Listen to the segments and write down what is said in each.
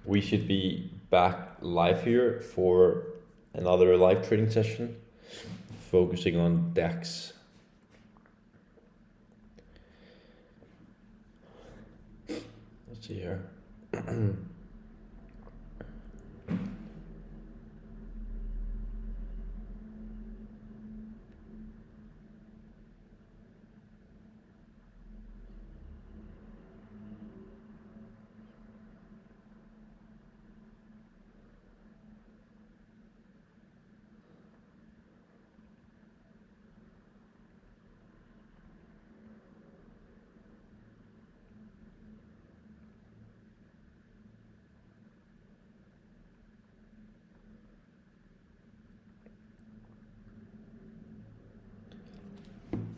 We should be back live here for another live trading session focusing on DAX. Let's see here.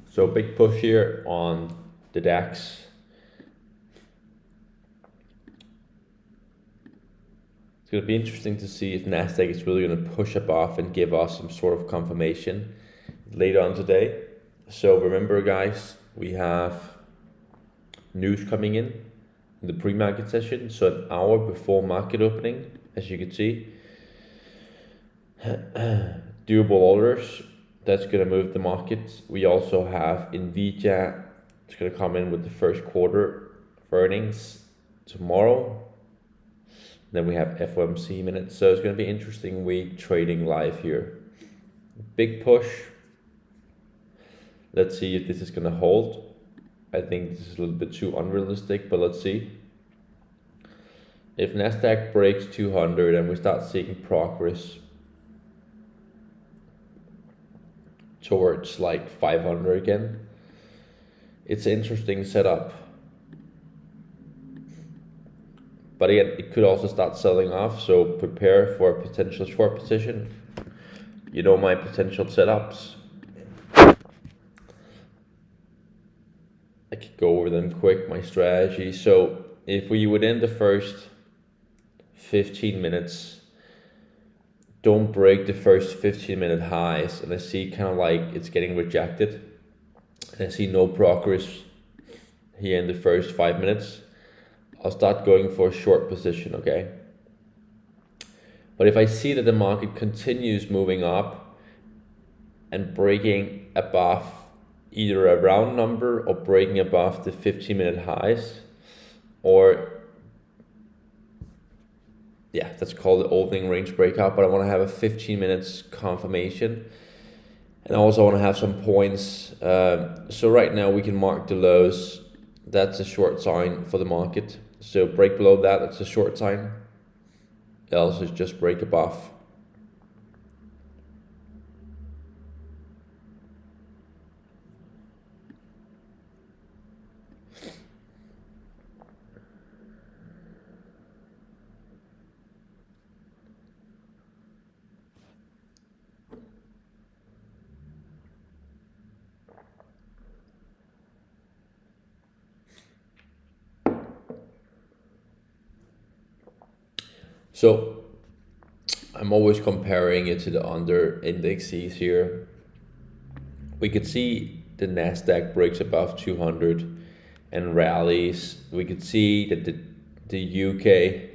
So big push here on the DAX. It's going to be interesting to see if Nasdaq is really going to push above and give us some sort of confirmation later on today. So remember, guys, we have news coming in the pre-market session, so an hour before market opening, as you can see. Durable orders, that's going to move the market. We also have Nvidia, it's going to come in with the first quarter earnings tomorrow. Then we have FOMC minutes, so it's going to be interesting week trading live here. Big push. Let's see if this is going to hold. I think this is a little bit too unrealistic, but let's see. If Nasdaq breaks 200 and we start seeing progress towards like 500 again, it's an interesting setup. But again, it could also start selling off, so prepare for a potential short position. You know my potential setups. I could go over them quick, my strategy. So if we would end the first 15 minutes, don't break the first 15-minute highs, and I see kind of like it's getting rejected, and I see no progress here in the first 5 minutes, I'll start going for a short position, okay? But if I see that the market continues moving up and breaking above either a round number or breaking above the 15-minute highs, or yeah, that's called the opening range breakout, but I want to have a 15 minutes confirmation, and I also want to have some points. So right now we can mark the lows. That's a short sign for the market. So break below that, that's a short sign. Else is just break above. So I'm always comparing it to the under indexes here. We could see the Nasdaq breaks above 200 and rallies. We could see that the UK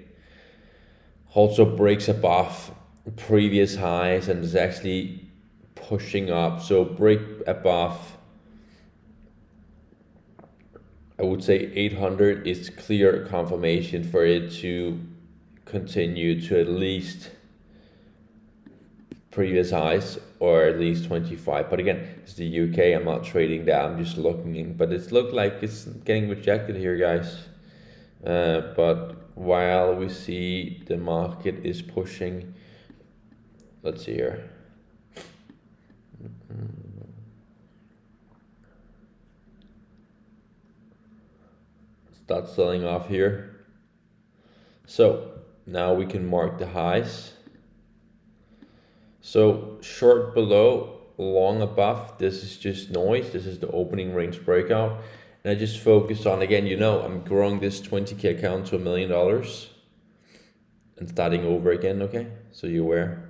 also breaks above previous highs and is actually pushing up. So break above, I would say 800 is clear confirmation for it to continue to at least previous highs, or at least 25. But again, it's the UK, I'm not trading that, I'm just looking in, but it's looked like it's getting rejected here, guys. But while we see the market is pushing, let's see here. Start selling off here. So now we can mark the highs. So short below, long above, this is just noise. This is the opening range breakout. And I just focus on, again, you know, I'm growing this 20K account to $1 million and starting over again, okay? So you're aware.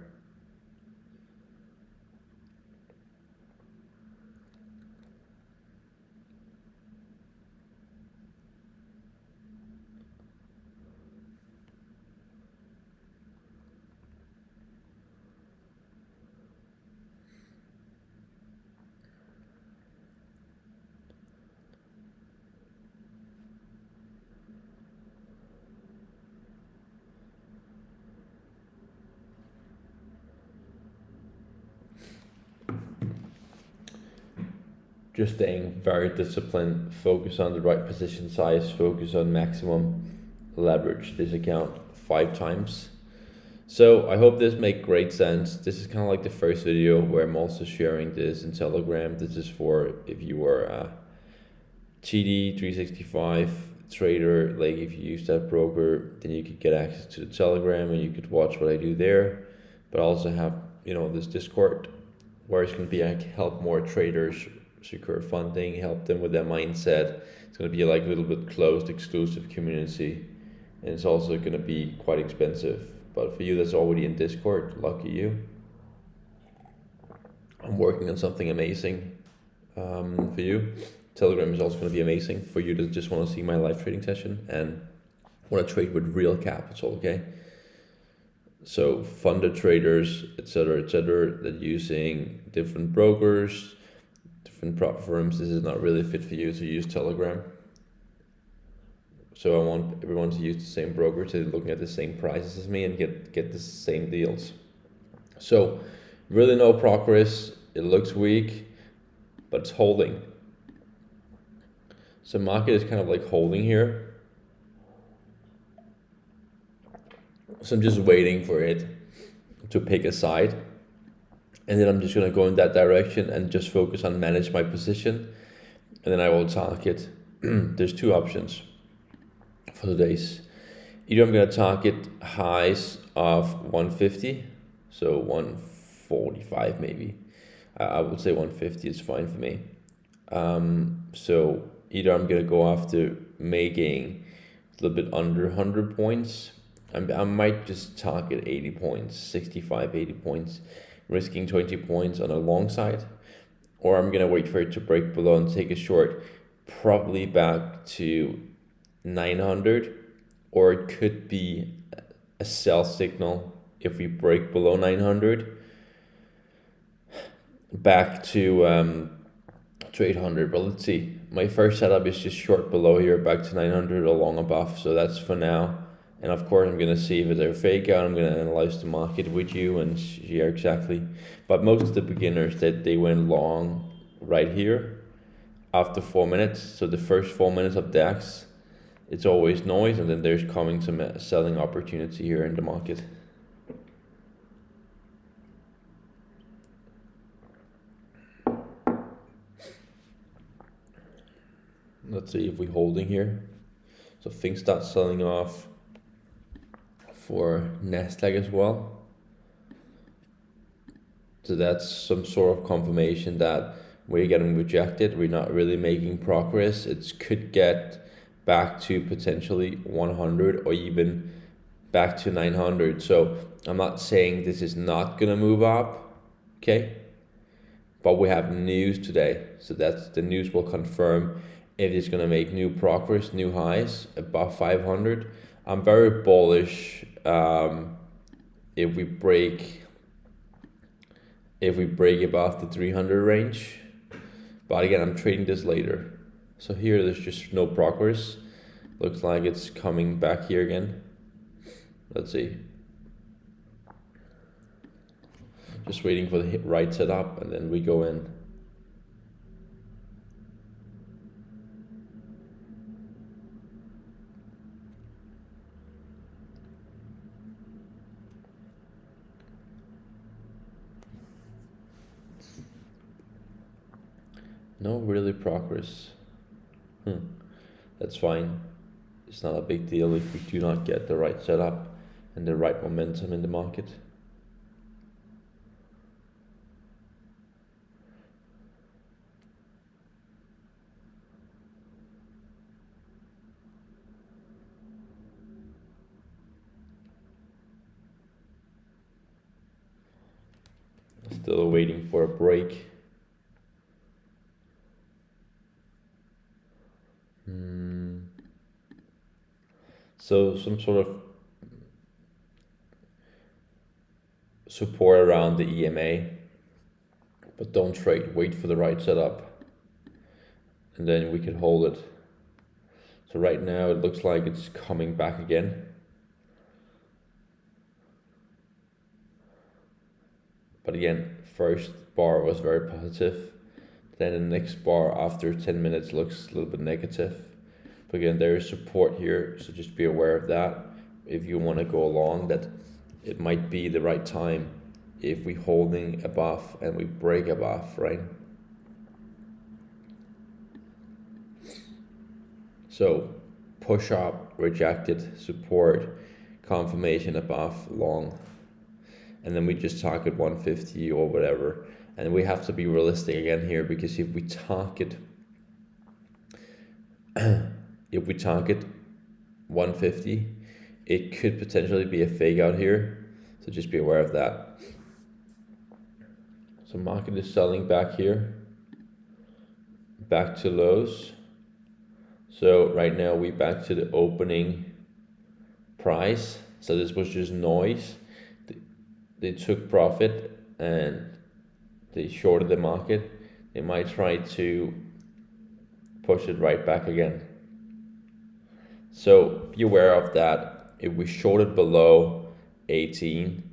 just staying very disciplined, focus on the right position size, focus on maximum leverage this account 5 times. So I hope this make great sense. This is kind of like the first video where I'm also sharing this in Telegram. This is for if you are a TD 365 trader, like if you use that broker, then you could get access to the Telegram and you could watch what I do there. But I also have, this Discord where it's going to be like help more traders secure funding, help them with their mindset. It's going to be like a little bit closed, exclusive community, and it's also going to be quite expensive. But for you that's already in Discord, lucky you. I'm working on something amazing for you. Telegram is also going to be amazing for you to just want to see my live trading session and want to trade with real capital, okay? So funded traders, etc., that using different brokers, different prop firms, this is not really fit for you, so use Telegram. So I want everyone to use the same broker, to looking at the same prices as me and get the same deals. So really no progress. It looks weak, but it's holding. So market is kind of like holding here. So I'm just waiting for it to pick a side. And then I'm just going to go in that direction and just focus on manage my position. And then I will target. There's two options for today's. Either I'm going to target highs of 150, so 145 maybe. I would say 150 is fine for me. So either I'm going to go after making a little bit under 100 points. I might just target 80 points, 65, 80 points, risking 20 points on a long side. Or I'm going to wait for it to break below and take a short, probably back to 900, or it could be a sell signal if we break below 900 back to 800. But let's see, my first setup is just short below here, back to 900 or long above, so that's for now. And of course I'm going to see if it's a fake out. I'm going to analyze the market with you and share exactly. But most of the beginners, that they went long right here after 4 minutes. So the first 4 minutes of DAX, it's always noise, and then there's coming some selling opportunity here in the market. Let's see if we're holding here. So things start selling off for Nasdaq as well. So that's some sort of confirmation that we're getting rejected. We're not really making progress. It could get back to potentially 100 or even back to 900. So I'm not saying this is not gonna move up, okay? But we have news today, so that's the news will confirm if it's gonna make new progress, new highs above 500. I'm very bullish if we break above the 300 range. But again, I'm trading this later. So here there's just no progress. Looks like it's coming back here again. Let's see. Just waiting for the right setup and then we go in. No really progress. That's fine. It's not a big deal if we do not get the right setup and the right momentum in the market. Still waiting for a break. So some sort of support around the EMA, but don't trade, wait for the right setup and then we can hold it. So right now it looks like it's coming back again. But again, first bar was very positive. Then the next bar after 10 minutes looks a little bit negative. But again, there is support here, so just be aware of that. If you want to go along, that it might be the right time if we holding above and we break above, right? So push up, rejected, support, confirmation above, long. And then we just target 150 or whatever. And we have to be realistic again here, because if we target 150, it could potentially be a fake out here. So just be aware of that. So market is selling back here, back to lows. So right now we back to the opening price. So this was just noise. They took profit and they shorted the market. They might try to push it right back again. So be aware of that. If we shorted below 18,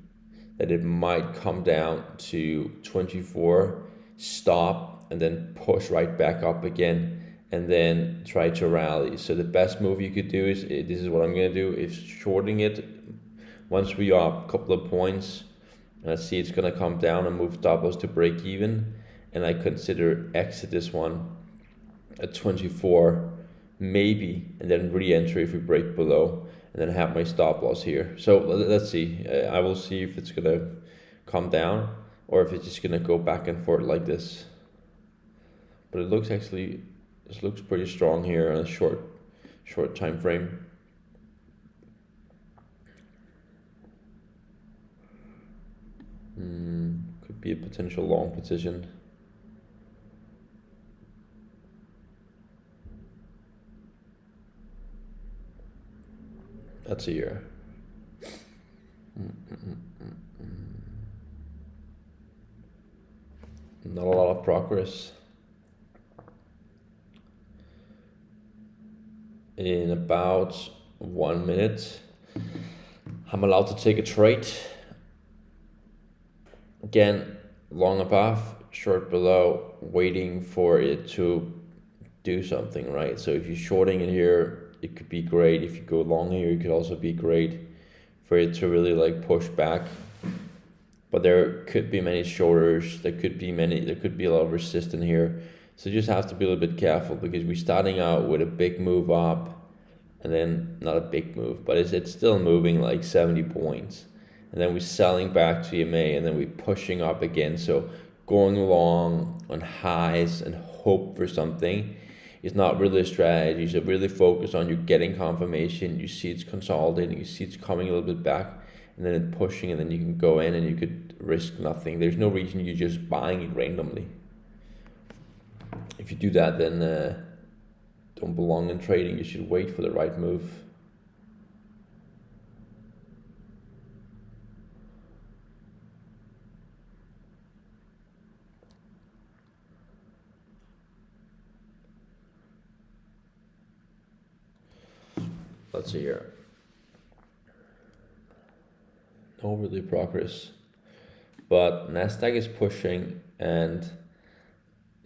that it might come down to 24, stop, and then push right back up again, and then try to rally. So the best move you could do is, this is what I'm gonna do, is shorting it. Once we are up a couple of points, and I see it's gonna come down and move doubles to break even, and I consider exit this one at 24, maybe, and then re-enter if we break below, and then have my stop loss here. So let's see. I will see if it's gonna come down or if it's just gonna go back and forth like this. But it looks actually, this looks pretty strong here on a short time frame. Could be a potential long position. That's a year. Not a lot of progress. In about 1 minute, I'm allowed to take a trade. Again, long above, short below, waiting for it to do something, right? So if you're shorting it here, it could be great. If you go long here, it could also be great for it to really like push back. But there could be many shorters, there could be a lot of resistance here. So you just have to be a little bit careful, because we're starting out with a big move up, and then not a big move, but it's still moving like 70 points. And then we're selling back to EMA, and then we're pushing up again. So going long on highs and hope for something is not really a strategy. So really focus on you getting confirmation. You see it's consolidating, you see it's coming a little bit back, and then it's pushing, and then you can go in and you could risk nothing. There's no reason you're just buying it randomly. If you do that, then don't belong in trading. You should wait for the right move. Let's see here. No really progress, but Nasdaq is pushing, and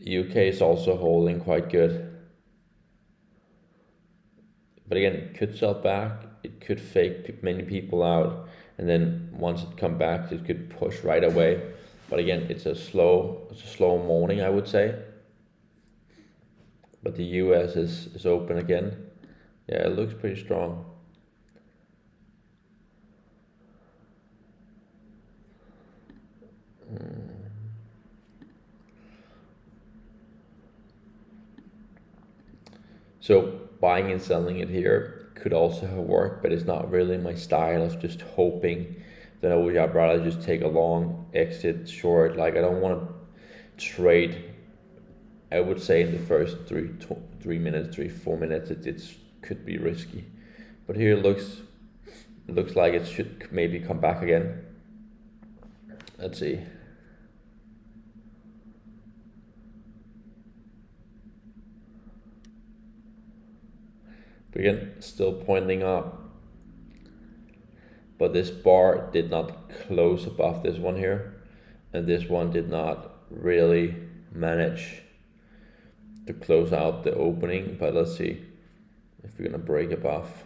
UK is also holding quite good. But again, it could sell back, it could fake many people out, and then once it come back, it could push right away. But again, it's a slow morning, I would say. But the US is open again. Yeah, it looks pretty strong. So buying and selling it here could also have worked, but it's not really my style of just hoping. Then I'd rather just take a long exit short. Like, I don't want to trade. I would say in the first 4 minutes, it could be risky. But here it looks like it should maybe come back again. Let's see. Again, still pointing up, but this bar did not close above this one here, and this one did not really manage to close out the opening, but let's see if we're gonna break above.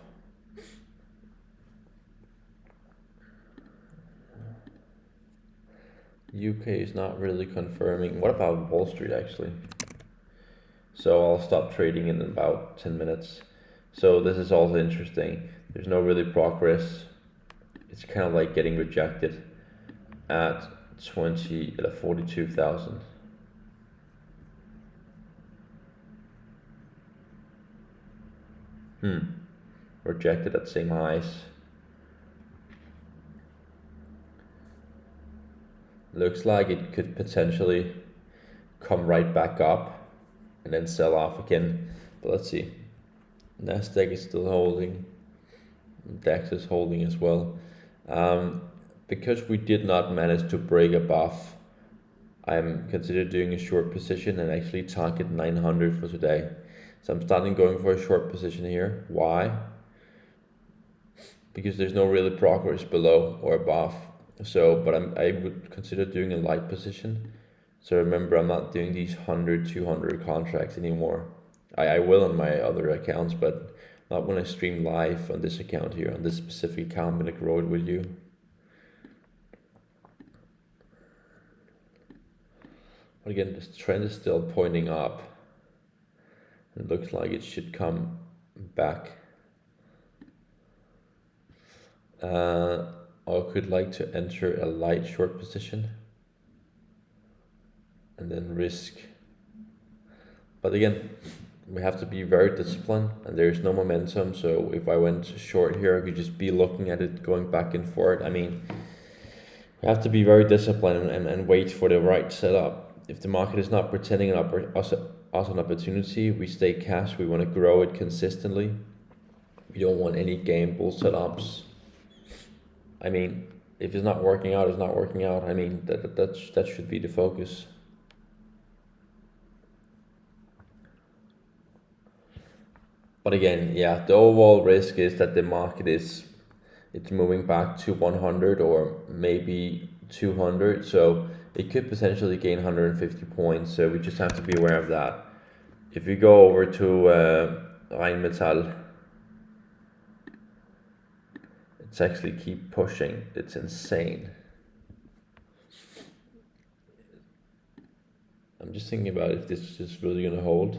UK is not really confirming. What about Wall Street actually? So I'll stop trading in about 10 minutes. So this is also interesting. There's no really progress. It's kind of like getting rejected at 42,000. Rejected at same highs. Looks like it could potentially come right back up and then sell off again. But let's see. Nasdaq is still holding. DAX is holding as well. Because we did not manage to break above, I'm considering doing a short position and actually target 900 for today. So I'm starting going for a short position here. Why? Because there's no really progress below or above. So, but I would consider doing a light position. So remember, I'm not doing these 100, 200 contracts anymore. I will on my other accounts, but not when I stream live on this account here. On this specific account, I'm gonna grow it with you. But again, this trend is still pointing up. It looks like it should come back. I could like to enter a light short position and then risk. But again, we have to be very disciplined and there's no momentum. So if I went short here, I could just be looking at it going back and forth. I mean, we have to be very disciplined and wait for the right setup. If the market is not pretending us an opportunity, we stay cash. We want to grow it consistently. We don't want any gamble setups. I mean, if it's not working out, it's not working out. I mean, that should be the focus. But again, yeah, the overall risk is that the market it's moving back to 100 or maybe 200. So it could potentially gain 150 points. So we just have to be aware of that. If you go over to Rheinmetall, it's actually keep pushing. It's insane. I'm just thinking about if this is really gonna hold.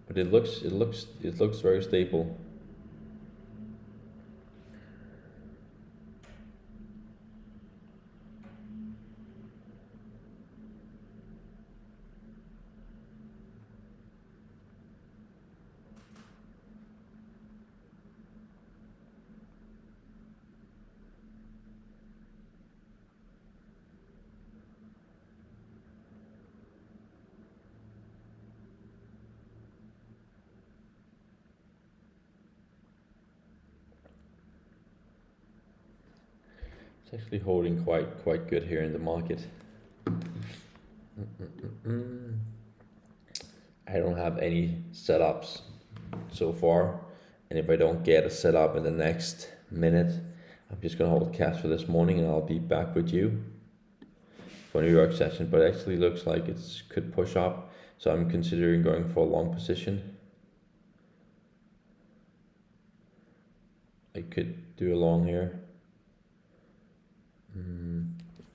But it looks very stable. It's actually holding quite good here in the market. I don't have any setups so far, and if I don't get a setup in the next minute, I'm just gonna hold cash for this morning and I'll be back with you for New York session. But it actually looks like it could push up, so I'm considering going for a long position. I could do a long here.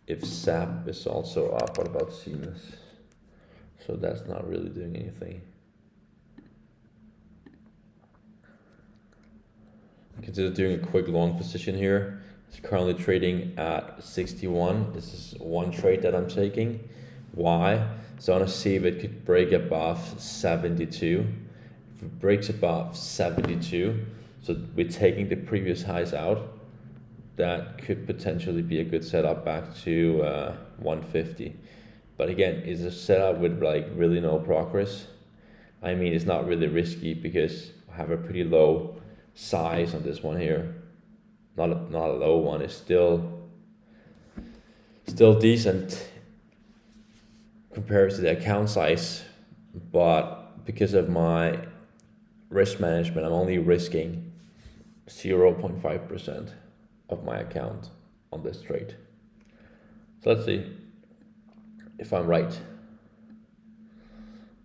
If SAP is also up, what about Siemens? So that's not really doing anything. Consider doing a quick long position here. It's currently trading at 61. This is one trade that I'm taking. Why? So I want to see if it could break above 72. If it breaks above 72, so we're taking the previous highs out, that could potentially be a good setup back to 150. But again, it's a setup with like really no progress. I mean, it's not really risky because I have a pretty low size on this one here. not a low one. It's still decent compared to the account size, but because of my risk management, I'm only risking 0.5% of my account on this trade. So let's see if I'm right.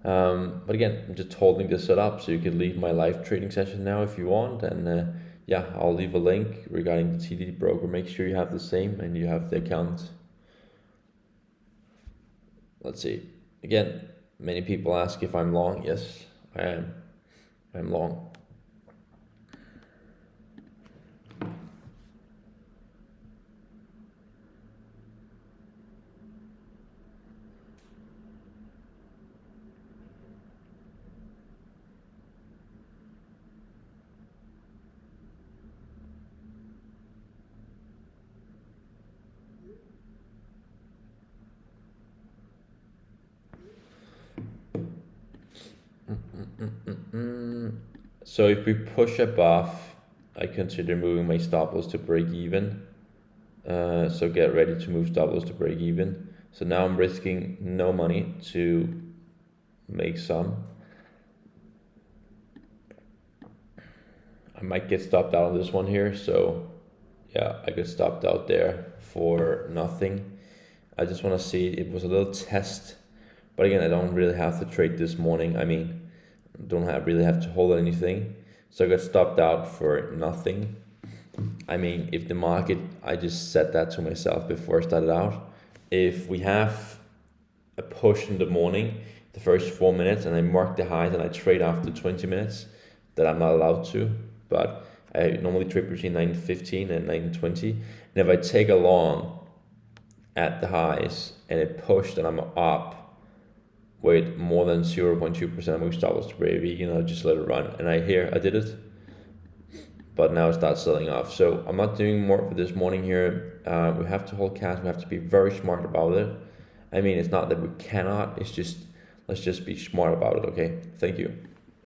But again, I'm just holding this setup, so you can leave my live trading session now if you want. And yeah, I'll leave a link regarding the TD broker. Make sure you have the same and you have the account. Let's see. Again, many people ask if I'm long. Yes, I am. I'm long. So if we push above, I consider moving my stop loss to break even. So get ready to move stop loss to break even. So now I'm risking no money to make some. I might get stopped out on this one here. So yeah, I get stopped out there for nothing. I just want to see, it was a little test. But again, I don't really have to trade this morning. I mean, don't really have to hold anything. So I got stopped out for nothing. I mean, if the market, I just said that to myself before I started out. If we have a push in the morning, the first 4 minutes, and I mark the highs and I trade after 20 minutes, that I'm not allowed to. But I normally trade between 9:15 and 9:20. And if I take a long at the highs and it pushed and I'm up with more than 0.2% move stop loss to break even, just let it run. And I did it, but now it starts selling off. So I'm not doing more for this morning here. We have to hold cash. We have to be very smart about it. I mean, it's not that we cannot, it's just, let's just be smart about it, okay? Thank you.